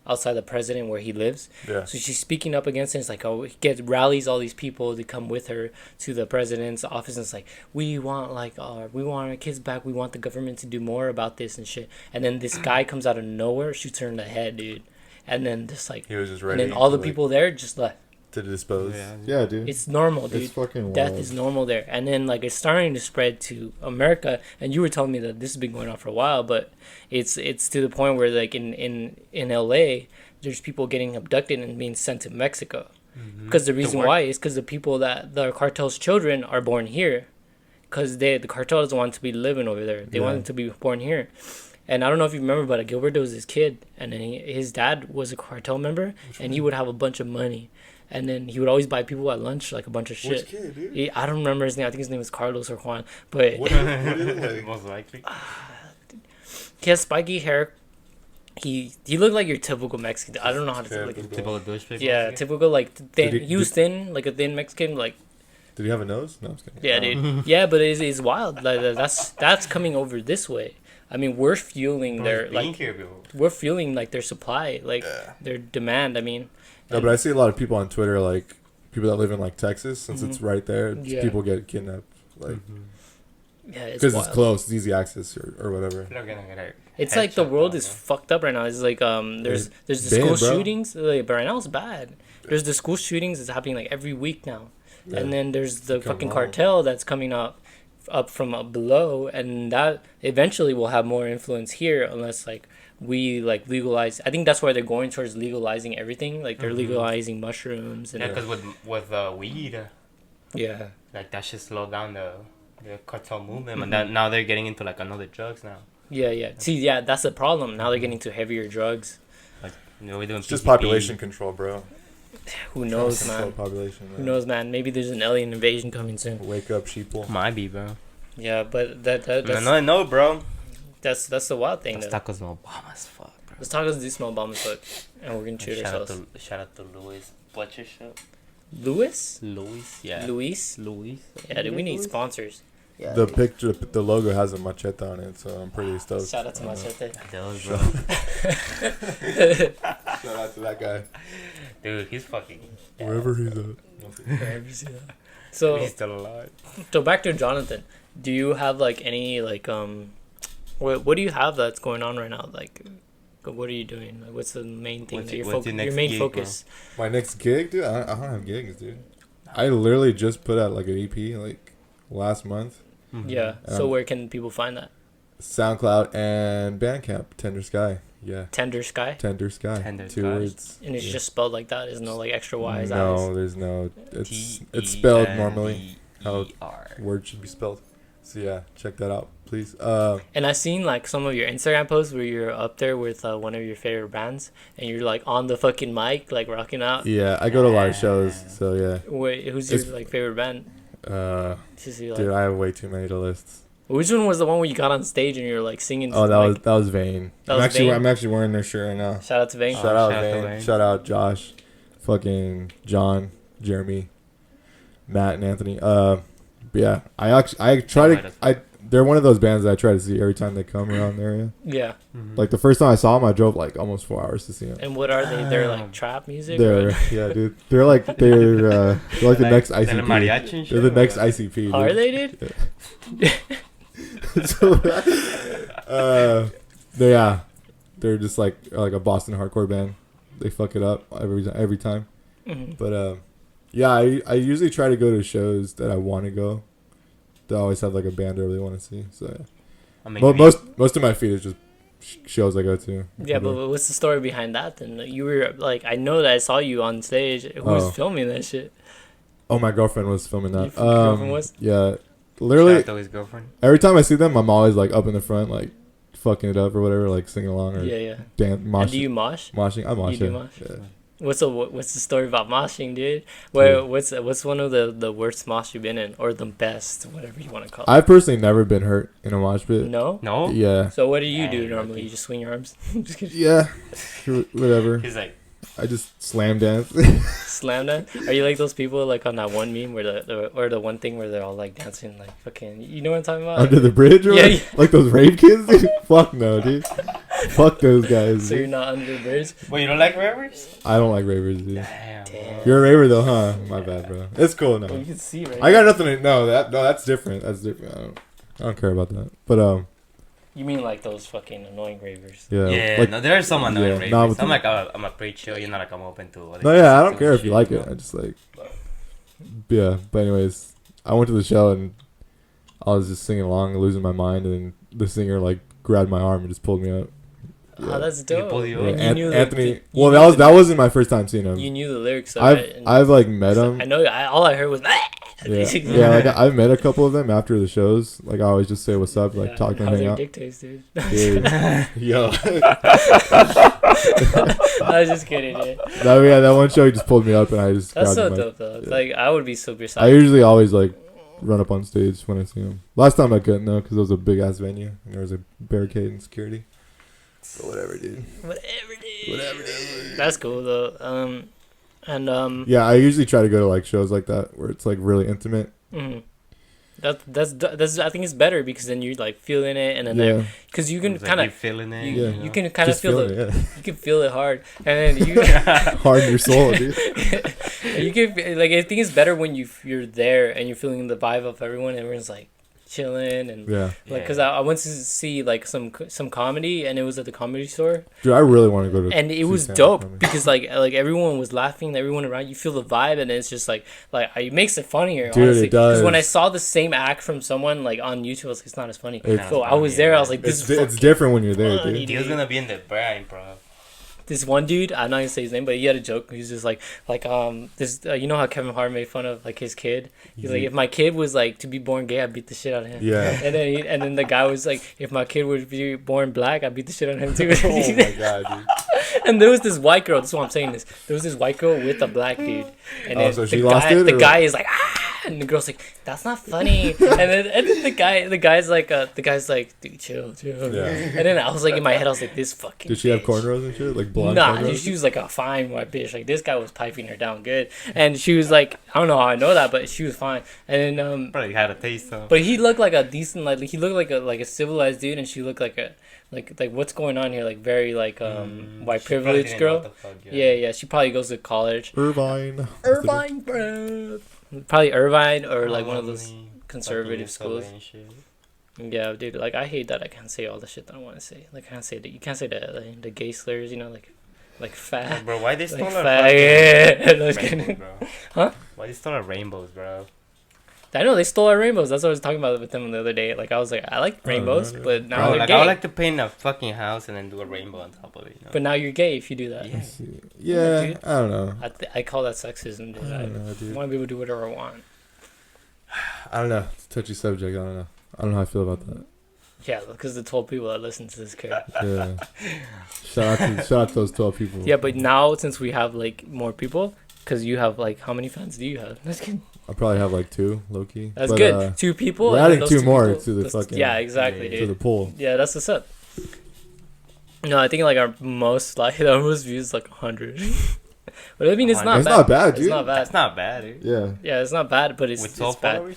outside the president where he lives. Yeah. So she's speaking up against it. It's like, oh, he rallies all these people to come with her to the president's office. And it's like, we want our kids back. We want the government to do more about this and shit. And then this guy comes out of nowhere, shoots her in the head, dude. And then just like, he was just ready. And then all the people there just left. To dispose. Yeah, dude. It's normal, dude. It's fucking wild. Death is normal there. And then like it's starting to spread to America. And you were telling me that this has been going on for a while, but it's to the point where like in LA, there's people getting abducted and being sent to Mexico. Because the reason why is because the people that the cartel's children are born here. Because the cartel doesn't want to be living over there. They want them to be born here. And I don't know if you remember, but Gilberto was his kid, and then his dad was a cartel member, and he would have a bunch of money. And then he would always buy people at lunch like a bunch of shit. Which kid, dude? I don't remember his name. I think his name was Carlos or Juan. But what like? Most likely. He has spiky hair. He looked like your typical Mexican. I don't know how to say like typical douchebag. Yeah, typical like thin. He was thin, like a thin Mexican. Like. Did he have a nose? No, I'm just kidding. Yeah, dude. Yeah, but it's wild. Like that's coming over this way. I mean, we're fueling their like. We're fueling like their supply, like their demand. I mean. No, but I see a lot of people on Twitter, like people that live in like Texas, since it's right there. People get kidnapped, like because it's close, it's easy access or whatever. It's like the world is fucked up right now. It's like there's the school shootings, but right now it's bad. There's the school shootings that's happening like every week now, and then there's the fucking cartel that's coming up from below, and that eventually will have more influence here unless like. We like legalize. I think that's why they're going towards legalizing everything. Like they're legalizing mushrooms and because with weed, like that should slow down the cartel movement. And now they're getting into like another drugs now. Yeah. See, that's the problem. Now they're getting into heavier drugs. Like we're doing. It's just population control, bro. Who knows, man? Population, Who knows, man? Maybe there's an alien invasion coming soon. Wake up, sheeple. Might be, bro. Yeah, but that's. No, bro. That's the wild thing. Those tacos smell bomb as fuck, bro. Those tacos do smell bomb as fuck, and we're gonna shoot ourselves. Shout out to Louis Butcher Shop. Louis, yeah. Louis. Yeah, dude, we need sponsors. Yeah, the picture, the logo has a machete on it, so I'm pretty stoked. Shout out to Machete. Bro. Shout out to that guy. Dude, he's fucking. Wherever he's at. So he's still alive. So back to Jonathon. Do you have like any like What do you have that's going on right now? Like, what are you doing? Like, what's the main thing? What's your main gig, focus? Bro? My next gig, dude? I don't have gigs, dude. I literally just put out like an EP like last month. Yeah. So where can people find that? SoundCloud and Bandcamp. Tender Sky. Yeah. Tender Sky. Tender Sky. Tender 2 Sky. words. And it's just spelled like that. There's no like extra Y's. No, there's no. It's spelled normally how words should be spelled. So yeah, check that out, please. And I've seen like some of your Instagram posts where you're up there with one of your favorite bands, and you're like on the fucking mic, like rocking out. Yeah, I go to a lot of shows, so yeah. Wait, who's your like favorite band? Dude, I have way too many to list. Which one was the one where you got on stage and you were like singing? Oh, that was Vane. I'm actually wearing their shirt right now. Shout out to Vane. Shout out Vane. Shout out Josh, fucking John, Jeremy, Matt, and Anthony. Yeah, they're one of those bands that I try to see every time they come around the area. Yeah. Mm-hmm. Like the first time I saw them, I drove like almost 4 hours to see them. And what are they? They're like trap music. Yeah, dude. They're like the next ICP. They're the next ICP. Dude. Are they, dude? Yeah. So, they're just like a Boston hardcore band. They fuck it up every time. Mm-hmm. But yeah, I usually try to go to shows that I want to go. That always have like a band I really want to see. So yeah. I mean, most of my feed is just shows I go to. Yeah, but what's the story behind that then? You were like, I know that I saw you on stage. Who was filming that shit? Oh, my girlfriend was filming that. Your girlfriend was? Yeah. Literally, shout out to his girlfriend. Every time I see them, I'm always like up in the front, like fucking it up or whatever, like singing along or moshing. Do you mosh? Moshing, I mosh. You do mosh? Yeah. What's the story about moshing, dude? What's one of the worst mosh you've been in, or the best, whatever you want to call it? I've personally never been hurt in a mosh pit. No. Yeah. So what do you do normally? You just swing your arms? Just kidding. Yeah. Whatever. He's like, I just slam dance. Slam dance? Are you like those people like on that one meme where the one thing where they're all like dancing like fucking, you know what I'm talking about? Under the bridge, or yeah. Like those rave kids? Dude? Fuck no, dude. Fuck those guys. So you're not under the bridge? Well, you don't like ravers? I don't like ravers, dude. Damn. You're a raver though, huh? My bad, bro. It's cool now. Well, you can see right. I got nothing to that's different. That's different. I don't care about that. But you mean like those fucking annoying ravers? Yeah. Yeah. Like, no, there are some annoying ravers. No, I'm like, I'm a pretty chill. You're not like I'm open to. No, yeah, I don't care if you like it. I just like. Yeah, but anyways, I went to the show and I was just singing along, losing my mind, and the singer like grabbed my arm and just pulled me up. Yeah. Oh, that's dope. Yeah, Anthony. Well, that wasn't my first time seeing him. You knew the lyrics. I've like met him. I know. All I heard was. Yeah, like I've met a couple of them after the shows. Like I always just say what's up, like talk and hang out. Dick taste, dude. Yo. I was just kidding, dude. That one show he just pulled me up and I just. That's so dope though. Yeah. Like I would be super psyched. I usually always like run up on stage when I see him. Last time I couldn't though because it was a big ass venue and there was a barricade and security. But whatever, dude. Whatever, dude. That's cool though. Yeah, I usually try to go to like shows like that where it's like really intimate. Mm-hmm. That's I think it's better because then you're like feeling it and then because you can kind of feeling it. You can kind of feel it. You can feel it hard and then you hard in your soul, dude. You can like I think it's better when you're there and you're feeling the vibe of everyone. And everyone's like chilling and because I went to see like some comedy and it was at the Comedy Store. Dude, I really want to go to. And it was dope because like everyone was laughing, everyone around you feel the vibe and it's just like it makes it funnier. Dude, honestly. it does. Because when I saw the same act from someone like on YouTube, I was like, it's not as funny. So I was there, I was like, it's different when you're there, dude. He was gonna be in the brand, bro. This one dude, I'm not gonna say his name, but he had a joke. He was just like this. You know how Kevin Hart made fun of like his kid. He's like, if my kid was like to be born gay, I'd beat the shit out of him. Yeah. And then the guy was like, if my kid would be born black, I'd beat the shit out of him too. Oh my god, dude. And there was this white girl. This is what I'm saying. There was this white girl with a black dude. And then so she lost it. The guy is like, and the girl's like, that's not funny. and then the guy's like, dude, chill. Yeah. And then I was like in my head, I was like, this fucking. Did she have cornrows and shit, like blonde? Nah, dude, she was like a fine white bitch. Like this guy was piping her down good, and she was like, I don't know how I know that, but she was fine. And then probably had a taste though. But he looked like a decent, like he looked like a civilized dude, and she looked like a like what's going on here, like very like white privileged girl. Yeah. She probably goes to college. Irvine, bro. Probably Irvine or like one of those conservative schools. Yeah, dude. Like I hate that I can't say all the shit that I want to say. Like I can't say that. You can't say the gay slurs. You know, like fat. Bro, why they stole like fat? Yeah. Rainbows, bro? Huh? Why they stole our rainbows, bro? I know they stole our rainbows. That's what I was talking about with them the other day. Like I was like, I like rainbows, but now they're gay. I would like to paint a fucking house and then do a rainbow on top of it. You know? But now you're gay if you do that. Yeah, I don't know. I call that sexism, dude. I don't know, dude. I want to be able to do whatever I want. I don't know. It's a touchy subject. I don't know how I feel about that. Yeah, because the 12 people that listen to this care. Yeah. Shout out to those 12 people. Yeah, but now since we have like more people, because you have like how many fans do you have? That's good. I probably have like 2, low-key. That's good. 2 people. We're adding 2 more to the fucking. Yeah, exactly, dude. To the pool. Yeah, that's what's up. No, I think like our most views is like 100. But I mean, it's not bad. It's not bad, dude. It's not bad. That's not bad, dude. Yeah. Yeah, it's not bad, but it's, with 12 it's bad. followers?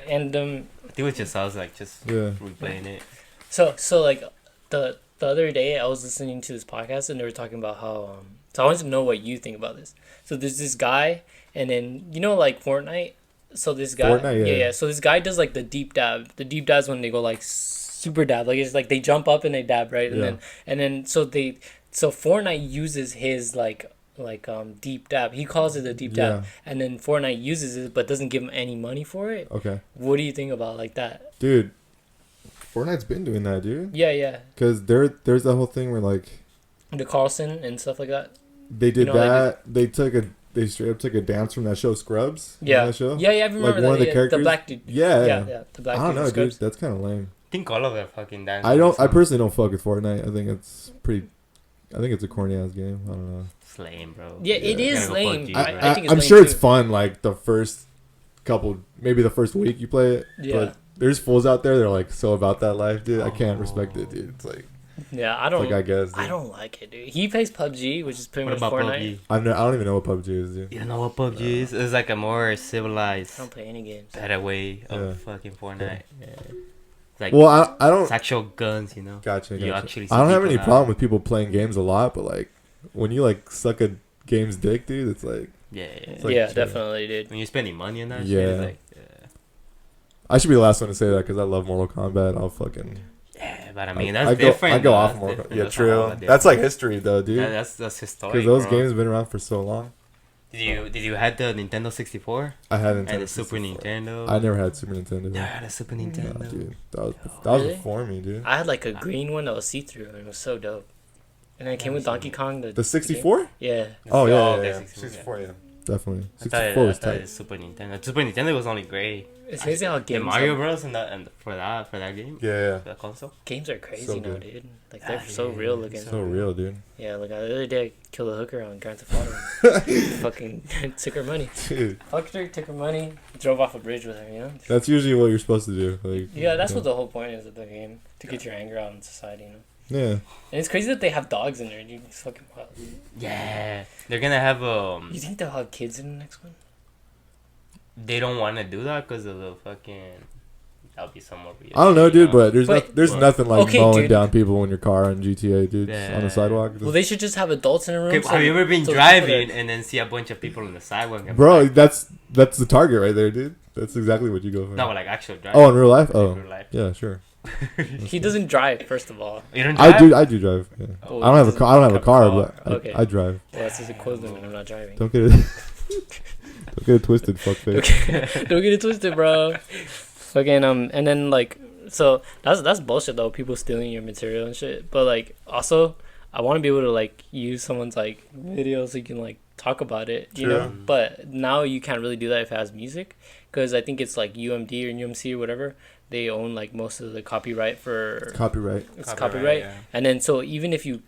And I think it just sounds like just replaying it. So like the other day I was listening to this podcast and they were talking about how so I wanted to know what you think about this. So there's this guy and then you know like Fortnite. So this guy yeah. So this guy does like the deep dab. The deep dab's when they go like super dab. Like it's like they jump up and they dab, right? And then so Fortnite uses his like deep dab. He calls it a deep dab. And then Fortnite uses it but doesn't give him any money for it. Okay. What do you think about like that? Dude, Fortnite's been doing that, dude. Yeah. Because there's that whole thing where like the Carlson and stuff like that. They did that. They straight up took a dance from that show Scrubs. Yeah. That show? Yeah, I remember like that. One of the characters. The black dude. Yeah. The black dude. I don't know, dude. That's kind of lame. I think all of them fucking dance. I personally don't fuck with Fortnite. I think it's a corny ass game. I don't know. It's lame, bro. Yeah, it is lame. I think I'm sure it's fun. Like the first maybe the first week you play it. Yeah. But there's fools out there that are like so about that life, dude. I can't respect it, dude. It's like. Yeah, I don't. I guess. Dude. I don't like it, dude. He plays PUBG, which is pretty much Fortnite. I don't even know what PUBG is, dude. You don't know what PUBG is? It's like a more civilized. I don't play any games. Better way of fucking Fortnite. Yeah. Like, well, I don't. It's actual guns, you know. Gotcha. You actually. I don't have any problem with people playing games a lot, but like when you like suck a game's dick, dude, it's like. Yeah. It's like, definitely, dude. When you're spending money on that, yeah. shit, it's like. I should be the last one to say that because I love Mortal Kombat. I'll fucking. Yeah, but I mean that's different. I go off Mortal Kombat. Yeah, true. That's like history, though, dude. Yeah, that's historic. Because those games have been around for so long. Did you had the Nintendo 64? I had Nintendo. And the Super Nintendo. I never had Super Nintendo. Yeah, I had a Super Nintendo. No, dude, that was before me, dude. I had like a green one that was see through, and it was so dope. And then it came with Donkey Kong. The 64? Yeah. Oh yeah. 64, yeah. Definitely. 64 was tight. Super Nintendo. Super Nintendo was only gray. It's crazy how games. Mario Bros. and for that game. Yeah. For that console. Games are crazy now, dude. Like they're so real looking. So real, dude. Yeah, like the other day I killed a hooker on Grand Theft Auto. Fucking took her money. Dude. Fucked her, took her money, drove off a bridge with her. You know. That's usually what you're supposed to do. Like. Yeah, that's what the whole point is of the game, to get your anger out in society. You know. Yeah. And it's crazy that they have dogs in there, dude. It's fucking wild. Yeah. They're gonna have You think they'll have kids in the next one? They don't want to do that because of the fucking. That'll be somewhat weird. I don't know, dude, but there's nothing like mowing down people in your car on GTA, dude, on the sidewalk. Well, they should just have adults in a room. Okay, have you ever been driving and then see a bunch of people on the sidewalk? Bro, that's the target right there, dude. That's exactly what you go for. No, like actual driving. Oh, in real life? Oh, real life. Yeah, sure. He doesn't drive, first of all. You don't drive? I do drive. Yeah. Oh, I don't have a car, but I drive. Well, that's his equivalent when I'm not driving. Don't get it twisted, fuckface. Don't get it twisted, bro. Fucking and then like so that's bullshit though. People stealing your material and shit. But like also, I want to be able to like use someone's like video so you can like talk about it, you know. But now you can't really do that if it has music, because I think it's like UMD or UMC or whatever. They own like most of the copyright for copyright. It's copyright. Yeah. And then so even if you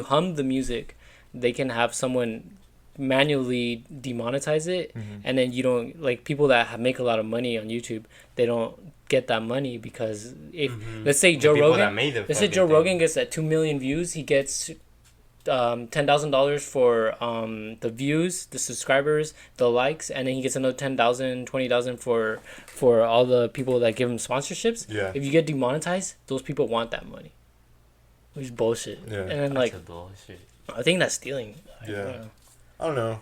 hum the music, they can have someone manually demonetize it, and then you don't like people that make a lot of money on YouTube. They don't get that money because if let's say Joe Rogan gets at 2 million views, he gets $10,000 for the views, the subscribers, the likes, and then he gets another 10,000, 20,000 for all the people that give him sponsorships. Yeah. If you get demonetized, those people want that money, which is bullshit. Yeah. And then like, I think that's stealing. Yeah. I don't know.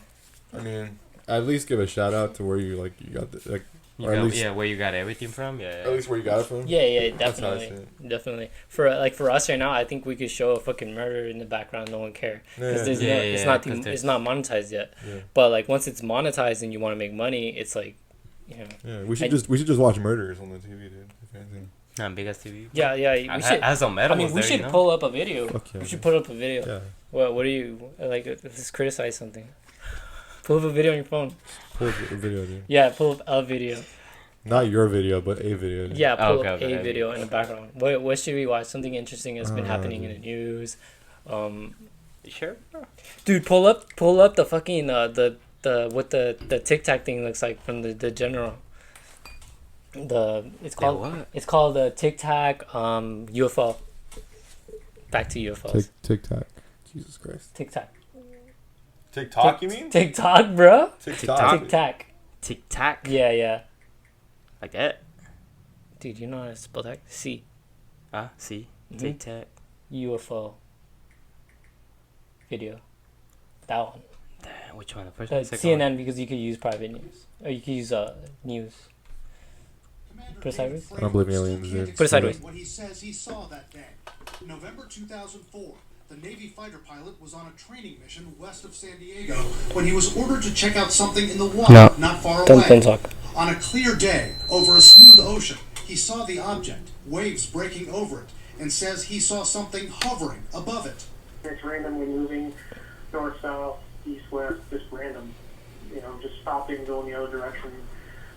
I mean, at least give a shout out to where you got the like. Where you got everything from. Yeah. At least where you got it from. Yeah, definitely. For us right now, I think we could show a fucking murder in the background. No one care because it's not monetized yet. Yeah. But like once it's monetized and you want to make money, it's like You know. Yeah, we should just watch murders on the TV, dude. Not big ass TV. Yeah. We should. Has some metal. I mean, we should pull up a video. Yeah, we should put up a video. Yeah. What do you like? Let's criticize something. Pull up a video on your phone. Pull up a video, dude. Yeah, pull up a video. Not your video, but a video. Dude. Yeah, pull up a video in the background. What should we watch? Something interesting has been happening in the news. Sure. Dude, pull up the fucking the what the Tic Tac thing looks like from the general. It's called the Tic Tac UFO. Back to UFOs. Tic Tac. Jesus Christ. Tic Tac. TikTok, you mean? TikTok, bro. TikTok. Tic Tac. Tic Tac. Yeah. Like that. Dude, you know how to spell that? C. C. Tic Tac. UFO. Video. That one. Damn, which one? The first one? CNN one? because you could use private news. Or you could use news. Put it sideways? I don't believe aliens, dude. Put it sideways. What he says he saw that day. November 2004. The Navy fighter pilot was on a training mission west of San Diego when he was ordered to check out something in the water not far away. Don't talk. On a clear day, over a smooth ocean, he saw the object, waves breaking over it, and says he saw something hovering above it. It's randomly moving north, south, east, west, just random. Just stopping, going the other direction.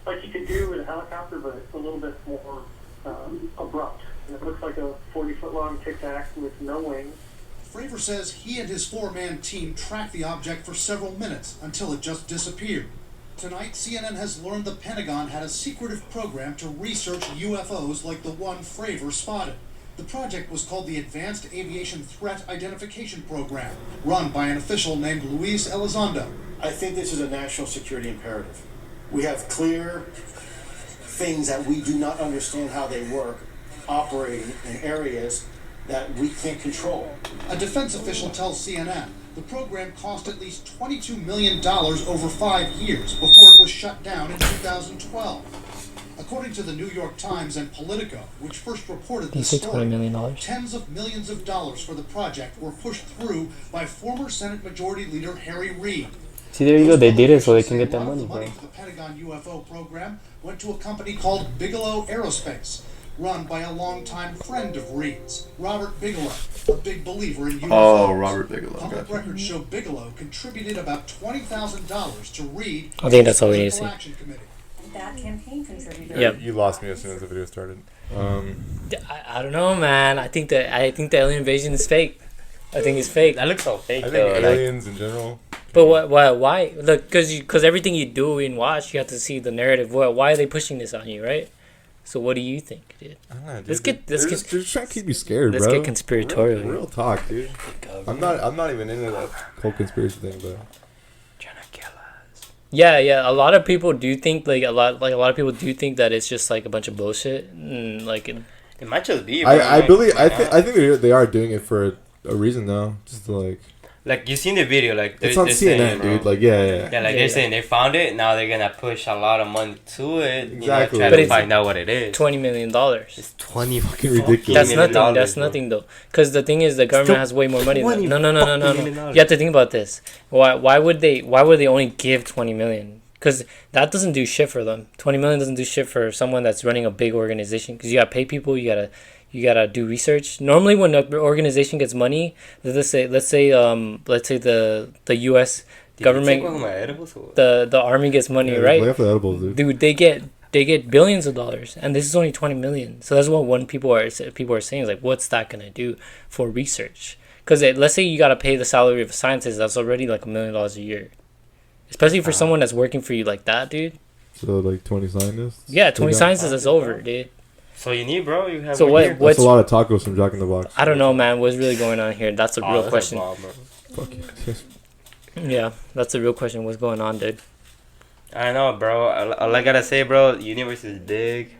Like you could do with a helicopter, but a little bit more abrupt. And it looks like a 40-foot long Tic Tac with no wings. Fravor says he and his four-man team tracked the object for several minutes until it just disappeared. Tonight, CNN has learned the Pentagon had a secretive program to research UFOs like the one Fravor spotted. The project was called the Advanced Aviation Threat Identification Program, run by an official named Luis Elizondo. I think this is a national security imperative. We have clear things that we do not understand how they work, operating in areas that we can't control. A defense official tells CNN the program cost at least $22 million over 5 years before it was shut down in 2012. According to the New York Times and Politico, which first reported this story, $20 million. Tens of millions of dollars for the project were pushed through by former Senate Majority Leader Harry Reid. See, there you go. They did it so they can get that money, The bro. money for the Pentagon UFO program went to a company called Bigelow Aerospace, run by a longtime friend of Reed's, Robert Bigelow, a big believer in UFOs. Oh, Robert Bigelow. Public records show Bigelow contributed about $20,000 to Reed. I think that's all we need to see. Action Committee. That campaign contributor. Yeah. You lost me as soon as the video started. I don't know, man. I think the alien invasion is fake. I think it's fake. That looks so fake, I though. think aliens in general. But why? Look, because everything you do and watch, you have to see the narrative. Why are they pushing this on you, right? So what do you think, dude? I don't know, dude. They're just trying to keep you scared, let's bro. get conspiratorial. Real talk, dude. I'm not even into that whole conspiracy thing, but. Yeah. A lot of people do think a lot of people do think that it's just like a bunch of bullshit. And, it might just be. Bro. I believe. I think they are doing it for a reason, though. Just to you seen the video, it's on CNN, saying, dude. They're saying they found it. Now they're gonna push a lot of money to it. Exactly. Try to find out what it is. $20 million. It's 20 fucking ridiculous. That's nothing though. Because the thing is, the government has way more money. No. You have to think about this. Why would they only give $20 million? Because that doesn't do shit for them. $20 million doesn't do shit for someone that's running a big organization. Because you gotta pay people. You gotta do research. Normally, when an organization gets money, let's say the U.S. government, the army gets money, right? Edibles, dude, they get billions of dollars, and this is only $20 million. So that's what people are saying is like, what's that gonna do for research? Because let's say you gotta pay the salary of a scientist, that's already like $1 million a year, especially for someone that's working for you like that, dude. So 20 scientists. Yeah, 20 scientists is over, dude. So you need, bro. You have. So that's a lot of tacos from Jack in the Box. I don't know, man. What's really going on here? That's a real question. Fuck you. Yeah, that's a real question. What's going on, dude? I know, bro. All I gotta say, bro, the universe is big.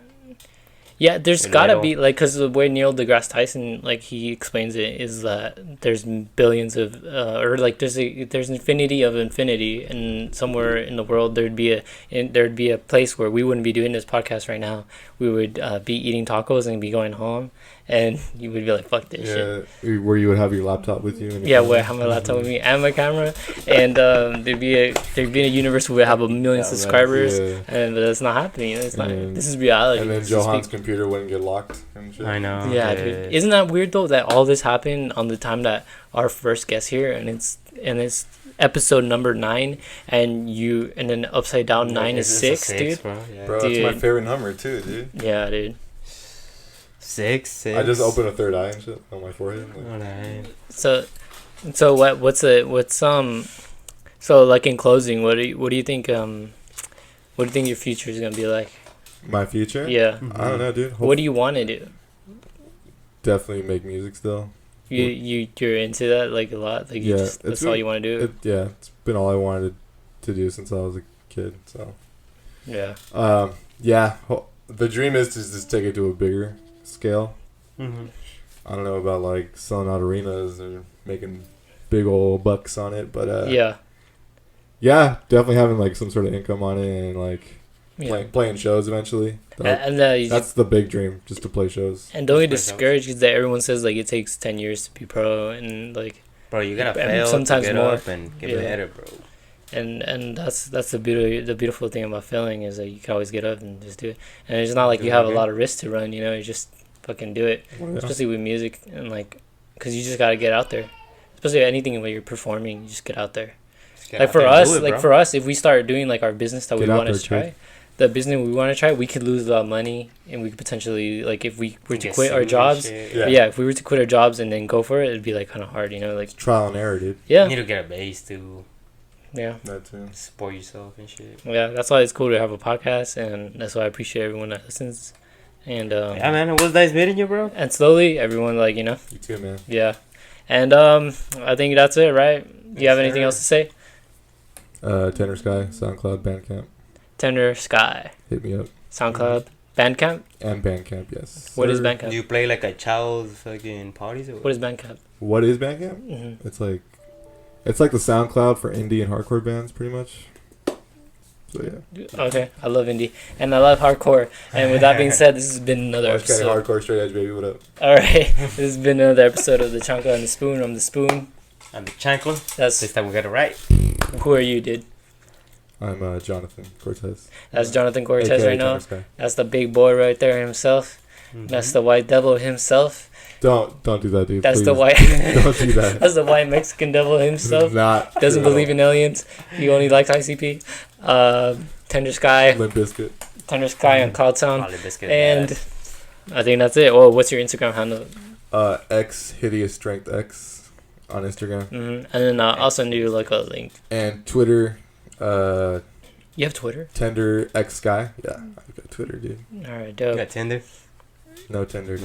Yeah, there's gotta be because the way Neil deGrasse Tyson he explains it is that there's billions of there's infinity of infinity, and somewhere in the world there'd be a place where we wouldn't be doing this podcast right now. We would be eating tacos and be going home, and you would be like, fuck this shit. Where you would have your laptop with you. Yeah, where I have my laptop with me and my camera, and there'd be a universe where we have 1 million subscribers, and that's not happening. It's not. This is reality. And then Johan's computer wouldn't get locked and shit. I know. Yeah, dude. Isn't that weird though that all this happened on the time that our first guest here, and it's episode number 9, and then upside down 9 is 6, dude. Bro, that's my favorite number too, dude. Yeah, dude. 6. I just opened a third eye and shit on my forehead. So like in closing, what do you think your future is gonna be like? My future? Yeah. I don't know, dude. What do you want to do? Definitely make music still. You're into that like a lot. Like that's all you want to do. It's been all I wanted to do since I was a kid. So. Yeah. The dream is to just take it to a bigger scale. Mm-hmm. I don't know about like selling out arenas or making big old bucks on it, but definitely having like some sort of income on it and like playing shows eventually. That's the big dream, just to play shows. And don't get discouraged because everyone says like it takes 10 years to be pro, and like bro, you gotta fail sometimes to get more up and get better, bro. And that's the beautiful thing about failing is that you can always get up and just do it. And it's not like you have a lot of risk to run, you just fucking do it. Especially with music, and like, because you just gotta get out there. Especially anything when you're performing, you just get out there. Like for us, if we start doing like our business that we want to try, we could lose a lot of money, and we could potentially, like, if we were to quit our jobs, if we were to quit our jobs and then go for it, it'd be like kind of hard, like it's trial and error, dude. Yeah, you need to get a base too. Yeah, that too. Support yourself and shit. Yeah, that's why it's cool to have a podcast, and that's why I appreciate everyone that listens. And yeah, man, it was nice meeting you, bro. And slowly, everyone, like, You too, man. Yeah, and I think that's it, right? Do you have anything else to say? Tender Sky, SoundCloud, Bandcamp. Tender Sky. Hit me up. SoundCloud, Bandcamp. And Bandcamp, yes. What is Bandcamp? Do you play like a child's fucking parties? Or what is Bandcamp? What is Bandcamp? Mm-hmm. It's like the SoundCloud for indie and hardcore bands, pretty much. So yeah. Okay, I love indie and I love hardcore. And with that being said, this has been another episode. Hardcore, straight edge, baby. What up? All right, this has been another episode of the Chancla and the Spoon. I'm the Spoon. I'm the Chancla. This time we got it right. Who are you, dude? I'm Jonathon Cortez. That's Jonathon Cortez right now. That's the big boy right there himself. Mm-hmm. That's the white devil himself. Don't do that, dude. That's please. the white. Don't do that. That's the white Mexican devil himself. Doesn't believe in aliens. He only likes ICP. Tender Sky. Limp Bizkit. Tender Sky on Cloudtown. And I think that's it. Oh, what's your Instagram handle? X Hideous Strength X on Instagram. Mm-hmm. And then I'll send you like a link. And Twitter. You have Twitter? Tender X Sky. Yeah, I've got Twitter, dude. All right, dope. You got Tinder? No Tinder.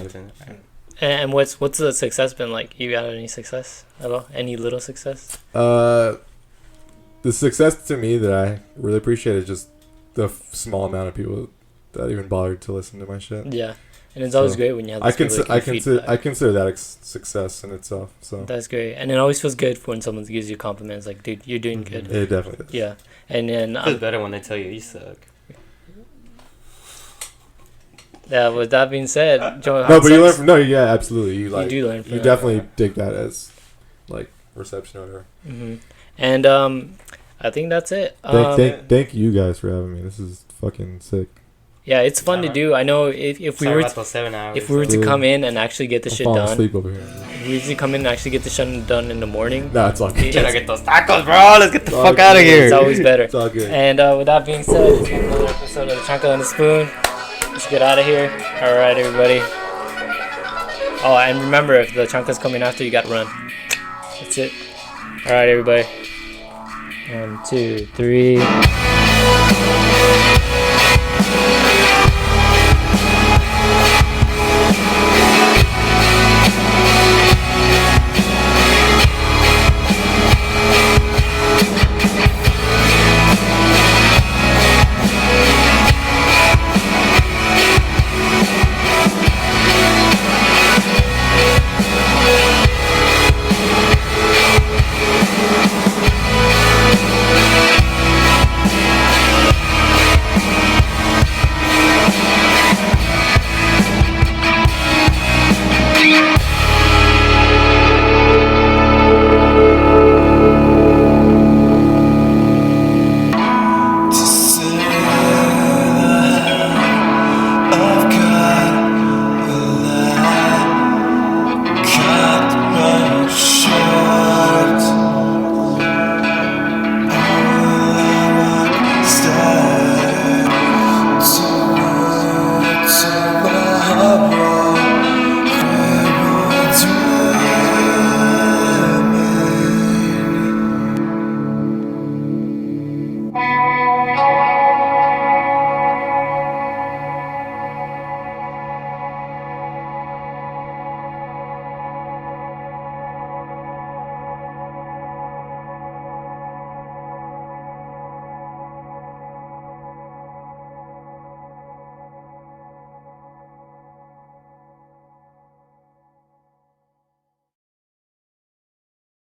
And what's the success been like? You got any success at all? Any little success? The success to me that I really appreciate is just the small amount of people that even bothered to listen to my shit. Yeah, and it's always great when you have. I consider that success in itself. So that's great, and it always feels good when someone gives you compliments. Like, dude, you're doing good. It definitely does. Yeah, and then it's better when they tell you suck. Yeah, with that being said, Joe, but you learn from absolutely. You do learn from you definitely dig that as like reception or whatever. Mm-hmm. And I think that's it. Thank you guys for having me. This is fucking sick. Yeah, it's fun to do. I know if we were to come in and actually get the shit done. Asleep over here. If we were to come in and actually get the shit done in the morning. Nah, it's all good. Should I get those tacos, bro? Let's get the fuck out of here. It's always better. It's all good. And with that being said, it's been another episode of the Chancla and the Spoon. Let's get out of here. All right, everybody. Oh, and remember, if the Chancla's coming after, you gotta run. That's it. All right, everybody. 1, 2, 3.